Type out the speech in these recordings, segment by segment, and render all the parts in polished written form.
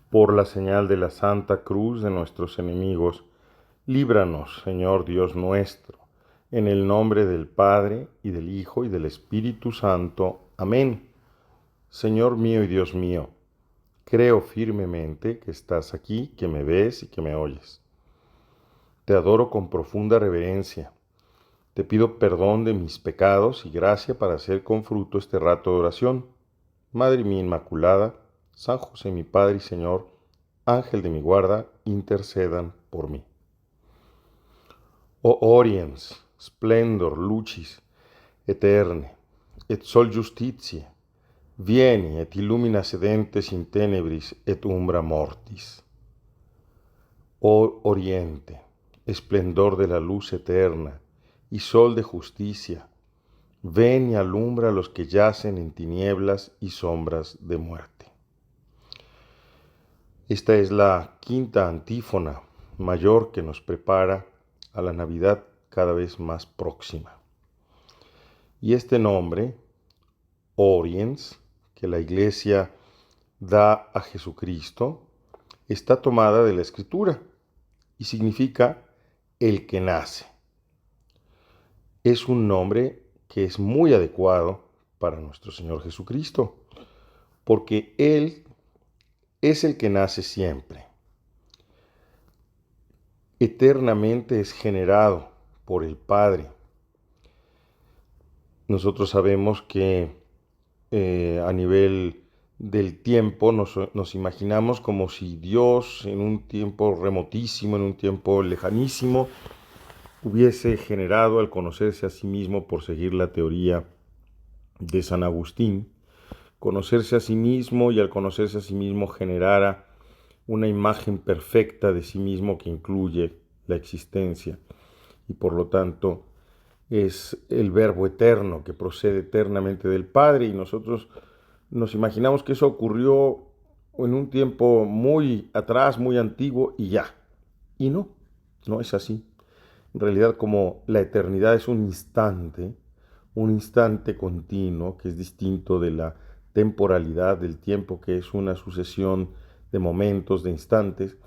Por la señal de la Santa Cruz de nuestros enemigos, líbranos, Señor Dios nuestro, en el nombre del Padre, y del Hijo, y del Espíritu Santo. Amén. Señor mío y Dios mío, creo firmemente que estás aquí, que me ves y que me oyes. Te adoro con profunda reverencia. Te pido perdón de mis pecados y gracia para hacer con fruto este rato de oración. Madre mía Inmaculada, San José mi Padre y Señor, Ángel de mi guarda, intercedan por mí. O Oriens, splendor lucis, eterne, et sol justitiae, vieni et illumina sedentes in tenebris et umbra mortis. Oh Oriente, esplendor de la luz eterna y sol de justicia, ven y alumbra a los que yacen en tinieblas y sombras de muerte. Esta es la quinta antífona mayor que nos prepara a la Navidad cada vez más próxima. Y este nombre, Oriens, que la Iglesia da a Jesucristo, está tomada de la Escritura y significa el que nace. Es un nombre que es muy adecuado para nuestro Señor Jesucristo, porque Él es el que nace siempre. Eternamente es generado por el Padre. Nosotros sabemos que a nivel del tiempo nos imaginamos como si Dios en un tiempo remotísimo, en un tiempo lejanísimo, hubiese generado al conocerse a sí mismo, por seguir la teoría de San Agustín, conocerse a sí mismo, y al conocerse a sí mismo generara una imagen perfecta de sí mismo que incluye la existencia, y por lo tanto es el Verbo eterno que procede eternamente del Padre, y nosotros nos imaginamos que eso ocurrió en un tiempo muy atrás, muy antiguo, y ya. Y no, no es así. En realidad, como la eternidad es un instante continuo, que es distinto de la temporalidad del tiempo, que es una sucesión de momentos, de instantes,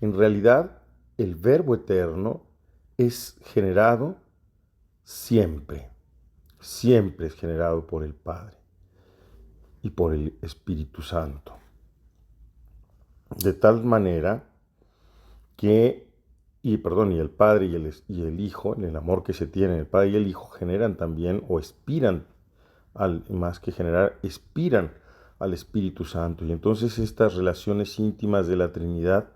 en realidad el Verbo eterno es generado siempre, siempre es generado por el Padre y por el Espíritu Santo. De tal manera que, y el Padre y el Hijo, en el amor que se tienen, el Padre y el Hijo generan también, o expiran, más que generar, expiran al Espíritu Santo. Y entonces estas relaciones íntimas de la Trinidad,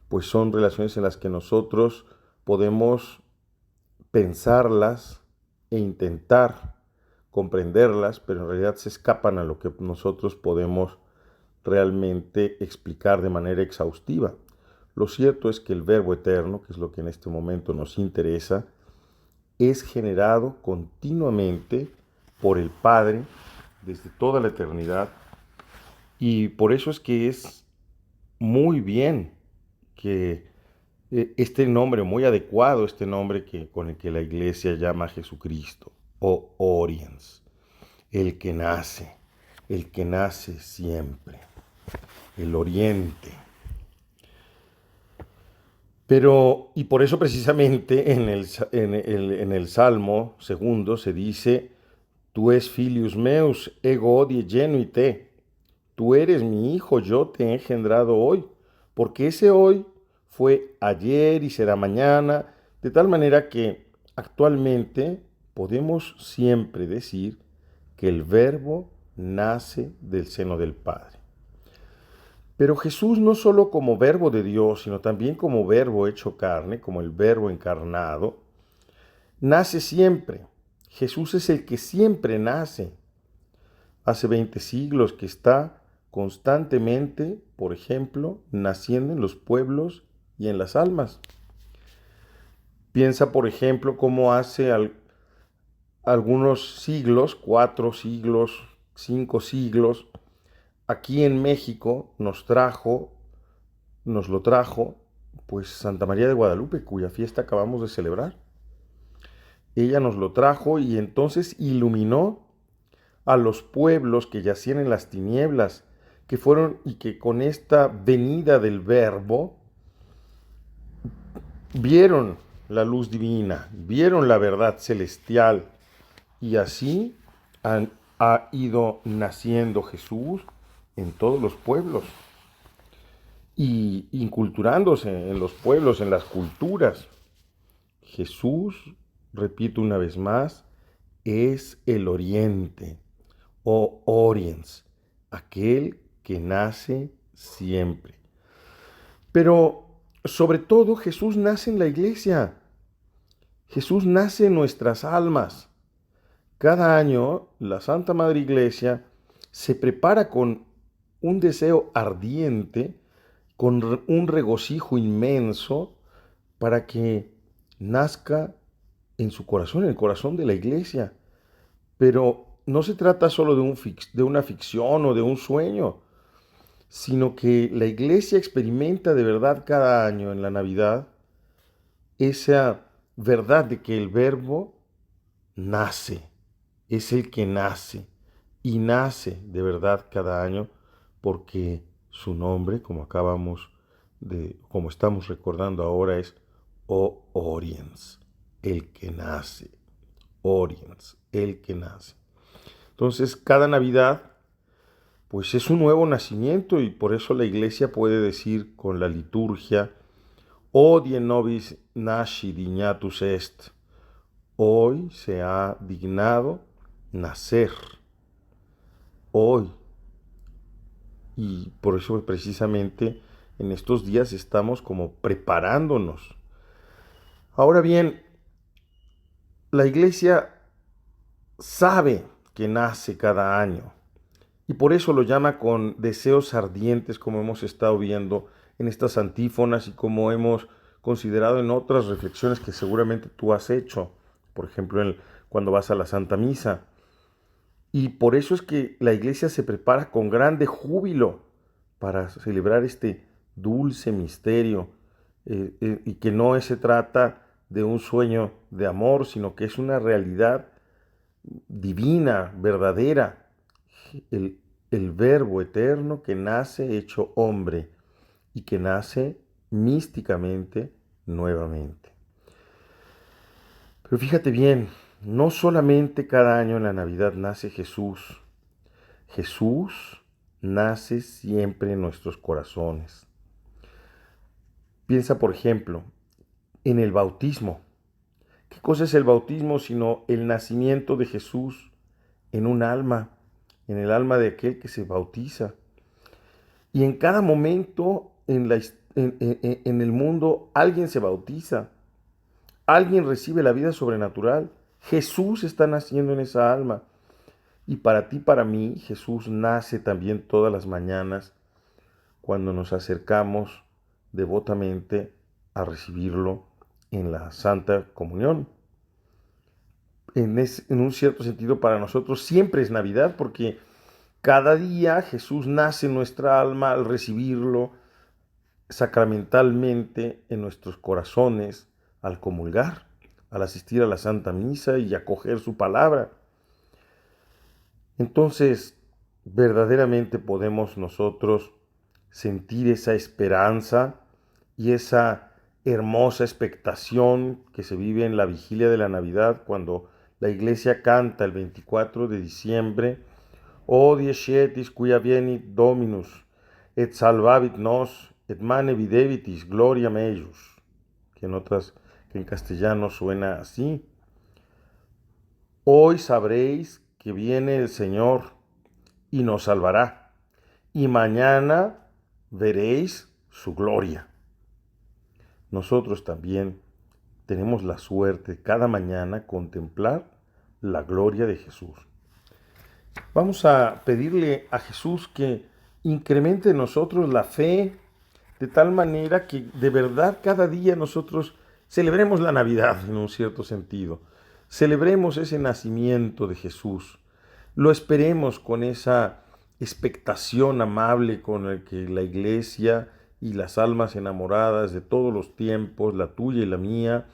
pues son relaciones en las que nosotros podemos pensarlas e intentar comprenderlas, pero en realidad se escapan a lo que nosotros podemos realmente explicar de manera exhaustiva. Lo cierto es que el Verbo eterno, que es lo que en este momento nos interesa, es generado continuamente por el Padre desde toda la eternidad, y por eso es que es muy bien que este nombre, muy adecuado este nombre con el que la Iglesia llama a Jesucristo, o Oriens, el que nace siempre, el Oriente. Pero, y por eso precisamente en el Salmo segundo se dice: Tu es filius meus, ego odie genui te. Tú eres mi hijo, yo te he engendrado hoy. Porque ese hoy fue ayer y será mañana, de tal manera que actualmente podemos siempre decir que el Verbo nace del seno del Padre. Pero Jesús, no solo como Verbo de Dios, sino también como Verbo hecho carne, como el Verbo encarnado, nace siempre. Jesús es el que siempre nace. Hace 20 siglos que está constantemente, por ejemplo, naciendo en los pueblos y en las almas. Piensa, por ejemplo, cómo hace algunos siglos, 4 siglos, 5 siglos, aquí en México nos lo trajo, pues Santa María de Guadalupe, cuya fiesta acabamos de celebrar. Ella nos lo trajo y entonces iluminó a los pueblos que yacían en las tinieblas, que fueron y que con esta venida del Verbo vieron la luz divina, vieron la verdad celestial y así ha ido naciendo Jesús en todos los pueblos y inculturándose en los pueblos, en las culturas. Jesús, repito una vez más, es el oriente o oriens, aquel que nace siempre. Pero sobre todo Jesús nace en la iglesia. Jesús nace en nuestras almas. Cada año la Santa Madre Iglesia se prepara con un deseo ardiente, con un regocijo inmenso, para que nazca en su corazón, en el corazón de la iglesia. Pero no se trata solo de una ficción o de un sueño, sino que la iglesia experimenta de verdad cada año en la Navidad esa verdad de que el Verbo nace, es el que nace y nace de verdad cada año porque su nombre, como estamos recordando ahora, es O Oriens, el que nace. Oriens, el que nace. Entonces, cada Navidad, pues es un nuevo nacimiento y por eso la iglesia puede decir con la liturgia, Odie nobis nasci dignatus est. Hoy se ha dignado nacer. Hoy. Y por eso precisamente en estos días estamos como preparándonos. Ahora bien, la iglesia sabe que nace cada año y por eso lo llama con deseos ardientes, como hemos estado viendo en estas antífonas y como hemos considerado en otras reflexiones que seguramente tú has hecho, por ejemplo cuando vas a la Santa Misa. Y por eso es que la iglesia se prepara con grande júbilo para celebrar este dulce misterio y que no se trata de un sueño de amor, sino que es una realidad divina, verdadera, el Verbo eterno que nace hecho hombre y que nace místicamente nuevamente. Pero fíjate bien, no solamente cada año en la Navidad nace Jesús, Jesús nace siempre en nuestros corazones. Piensa, por ejemplo, en el bautismo. ¿Qué cosa es el bautismo sino el nacimiento de Jesús en un alma, en el alma de aquel que se bautiza? Y en cada momento en el mundo alguien se bautiza, alguien recibe la vida sobrenatural. Jesús está naciendo en esa alma. Y para ti, para mí, Jesús nace también todas las mañanas cuando nos acercamos devotamente a recibirlo en la Santa Comunión. En un cierto sentido, para nosotros siempre es Navidad porque cada día Jesús nace en nuestra alma al recibirlo sacramentalmente en nuestros corazones, al comulgar, al asistir a la Santa Misa y acoger su palabra. Entonces, verdaderamente podemos nosotros sentir esa esperanza y esa hermosa expectación que se vive en la vigilia de la Navidad cuando la iglesia canta el 24 de diciembre, O dies quia venit Dominus, et salvavit nos, et mane videbitis gloria meius, que en castellano suena así. Hoy sabréis que viene el Señor y nos salvará, y mañana veréis su gloria. Nosotros también tenemos la suerte cada mañana contemplar la gloria de Jesús. Vamos a pedirle a Jesús que incremente en nosotros la fe de tal manera que de verdad cada día nosotros celebremos la Navidad en un cierto sentido. Celebremos ese nacimiento de Jesús. Lo esperemos con esa expectación amable con el que la iglesia y las almas enamoradas de todos los tiempos, la tuya y la mía,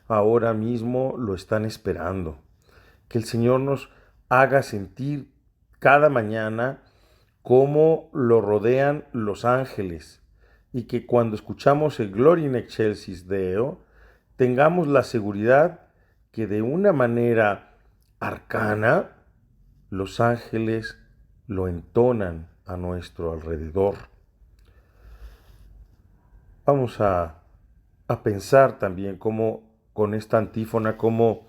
ahora mismo lo están esperando. Que el Señor nos haga sentir cada mañana cómo lo rodean los ángeles, y que cuando escuchamos el Gloria in excelsis Deo, tengamos la seguridad que de una manera arcana los ángeles lo entonan a nuestro alrededor. Vamos a pensar también cómo con esta antífona, cómo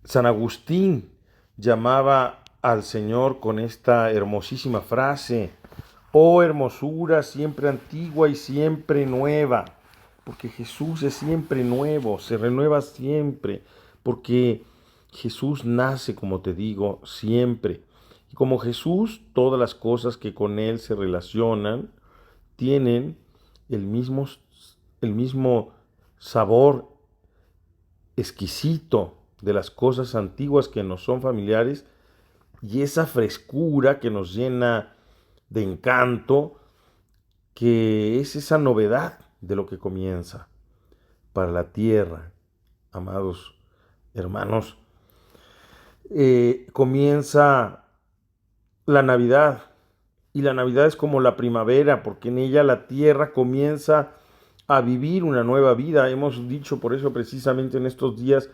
San Agustín llamaba al Señor con esta hermosísima frase: oh hermosura siempre antigua y siempre nueva, porque Jesús es siempre nuevo, se renueva siempre, porque Jesús nace, como te digo, siempre. Y como Jesús, todas las cosas que con Él se relacionan tienen el mismo, el mismo sabor exquisito de las cosas antiguas que nos son familiares, y esa frescura que nos llena de encanto, que es esa novedad de lo que comienza para la tierra. Amados hermanos, comienza la Navidad, y la Navidad es como la primavera, porque en ella la tierra comienza a vivir una nueva vida. Hemos dicho por eso precisamente en estos días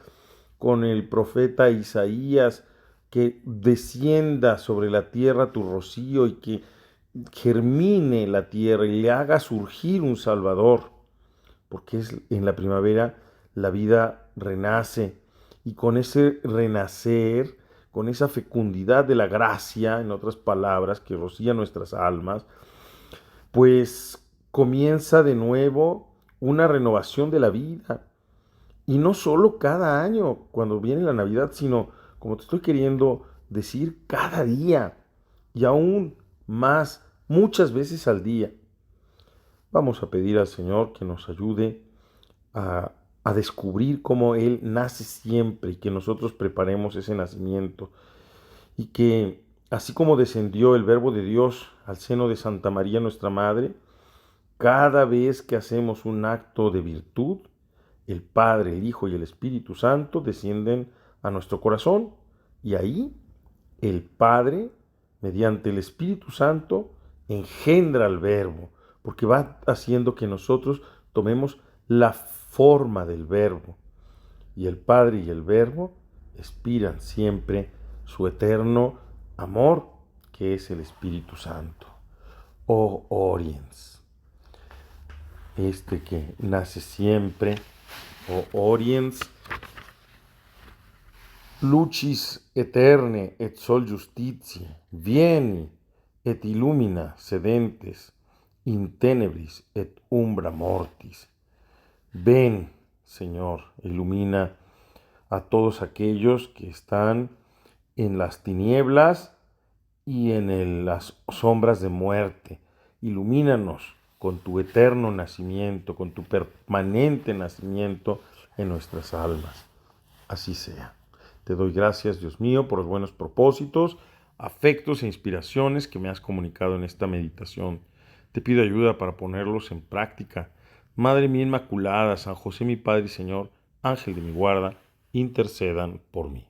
con el profeta Isaías, que descienda sobre la tierra tu rocío y que germine la tierra y le haga surgir un Salvador, porque es en la primavera la vida renace, y con ese renacer, con esa fecundidad de la gracia, en otras palabras, que rocía nuestras almas, pues comienza de nuevo una renovación de la vida. Y no solo cada año cuando viene la Navidad, sino, como te estoy queriendo decir, cada día, y aún más, muchas veces al día. Vamos a pedir al Señor que nos ayude a descubrir cómo Él nace siempre, y que nosotros preparemos ese nacimiento, y que así como descendió el Verbo de Dios al seno de Santa María nuestra Madre, cada vez que hacemos un acto de virtud, el Padre, el Hijo y el Espíritu Santo descienden a nuestro corazón, y ahí el Padre, mediante el Espíritu Santo, engendra al Verbo, porque va haciendo que nosotros tomemos la forma del Verbo, y el Padre y el Verbo expiran siempre su eterno amor, que es el Espíritu Santo. Oh Oriens, este que nace siempre, oh Oriens, lucis eterne et sol justitiae, vieni et illumina sedentes in tenebris et umbra mortis. Ven, Señor, ilumina a todos aquellos que están en las tinieblas y en las sombras de muerte. Ilumínanos con tu eterno nacimiento, con tu permanente nacimiento en nuestras almas. Así sea. Te doy gracias, Dios mío, por los buenos propósitos, afectos e inspiraciones que me has comunicado en esta meditación. Te pido ayuda para ponerlos en práctica. Madre mía Inmaculada, San José mi Padre y Señor, Ángel de mi guarda, intercedan por mí.